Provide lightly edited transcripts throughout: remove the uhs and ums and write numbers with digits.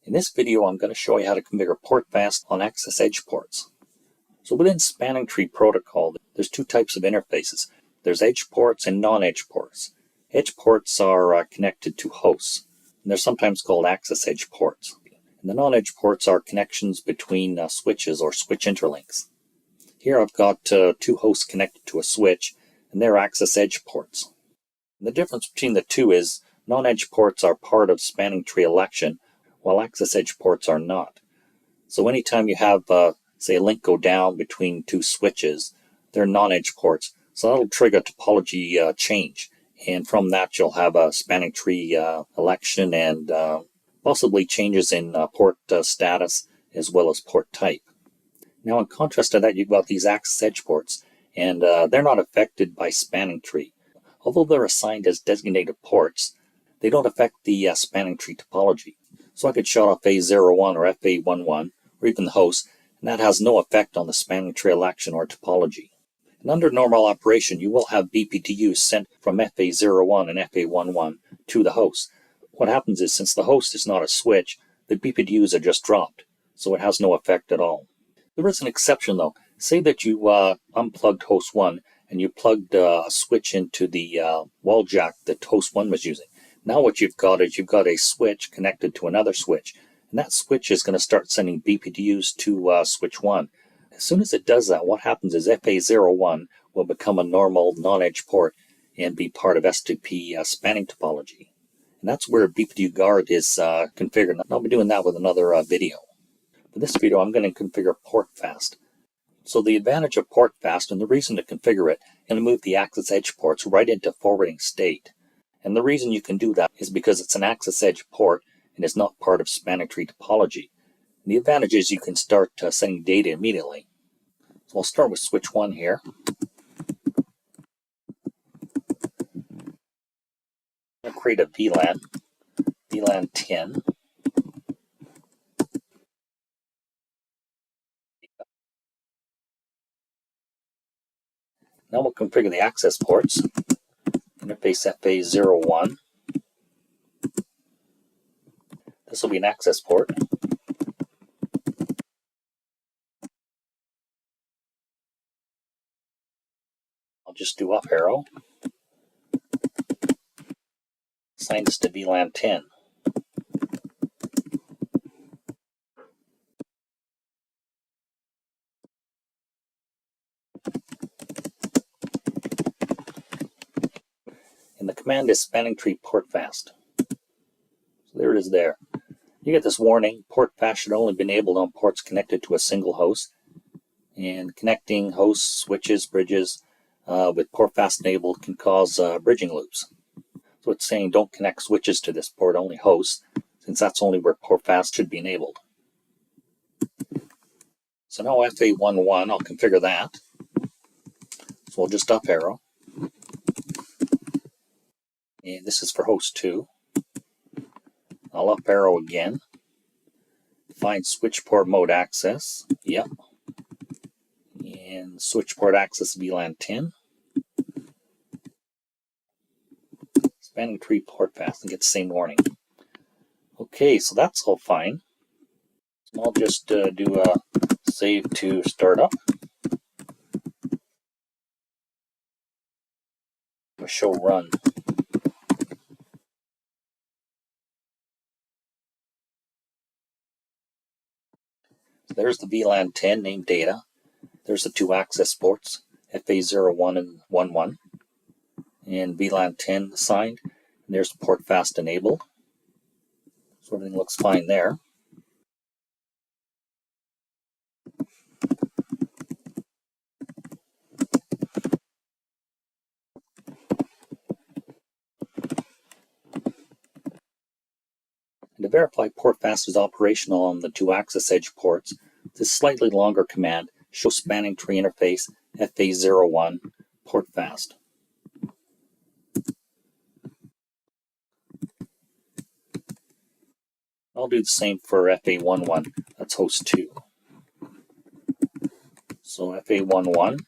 In this video, I'm going to show you how to configure PortFast on access edge ports. So within spanning tree protocol, there's two types of interfaces. There's edge ports and non-edge ports. Edge ports are connected to hosts, and they're sometimes called access edge ports. And the non-edge ports are connections between switches or switch interlinks. Here I've got two hosts connected to a switch, and they're access edge ports. And the difference between the two is non-edge ports are part of spanning tree election, while access edge ports are not. So anytime you have, say, a link go down between two switches, they're non-edge ports. So that'll trigger a topology change. And from that, you'll have a spanning tree election and possibly changes in port status as well as port type. Now, in contrast to that, you've got these access edge ports, and they're not affected by spanning tree. Although they're assigned as designated ports, they don't affect the spanning tree topology. So I could shut off A01 or FA11 or even the host, and that has no effect on the spanning tree election or topology. And under normal operation, you will have BPDUs sent from FA01 and FA11 to the host. What happens is, since the host is not a switch, the BPDUs are just dropped, so it has no effect at all. There is an exception though. Say that you unplugged host 1 and you plugged a switch into the wall jack that host 1 was using. Now what you've got is you've got a switch connected to another switch, and that switch is going to start sending BPDUs to switch 1. As soon as it does that, what happens is FA01 will become a normal non-edge port and be part of S2P spanning topology. And that's where BPDU guard is configured. And I'll be doing that with another video. For this video, I'm going to configure PortFast. So the advantage of PortFast, and the reason to configure it, is to move the access edge ports right into forwarding state. And the reason you can do that is because it's an access edge port and is not part of spanning tree topology. And the advantage is you can start sending data immediately. So I'll start with switch 1 here. I'm going to create a VLAN 10. Now we'll configure the access ports. Interface FA01. This will be an access port. I'll just do up arrow. Assign this to VLAN 10. And the command is spanning tree PortFast. So there it is there. You get this warning, PortFast should only be enabled on ports connected to a single host. And connecting hosts, switches, bridges with PortFast enabled can cause bridging loops. So it's saying don't connect switches to this port, only hosts, since that's only where PortFast should be enabled. So now FA11, I'll configure that. So I'll just up arrow. And this is for host 2. I'll up arrow again. Find switch port mode access. Yep. And switch port access VLAN 10. Spanning tree PortFast and get the same warning. Okay, so that's all fine. So I'll just do a save to startup. Show run. So there's the VLAN 10 named data. There's the two access ports, FA01 and 11. And VLAN 10 assigned. And there's PortFast enabled. So everything looks fine there. And to verify PortFast is operational on the two access edge ports, this slightly longer command, show spanning tree interface FA01 PortFast. I'll do the same for FA11, that's host 2. So FA11,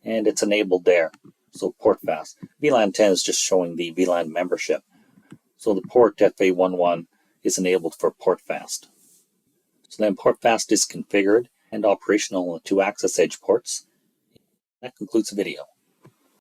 and it's enabled there. So PortFast. VLAN 10 is just showing the VLAN membership. So the port FA11 is enabled for PortFast. So then PortFast is configured and operational on the 2 access edge ports. That concludes the video.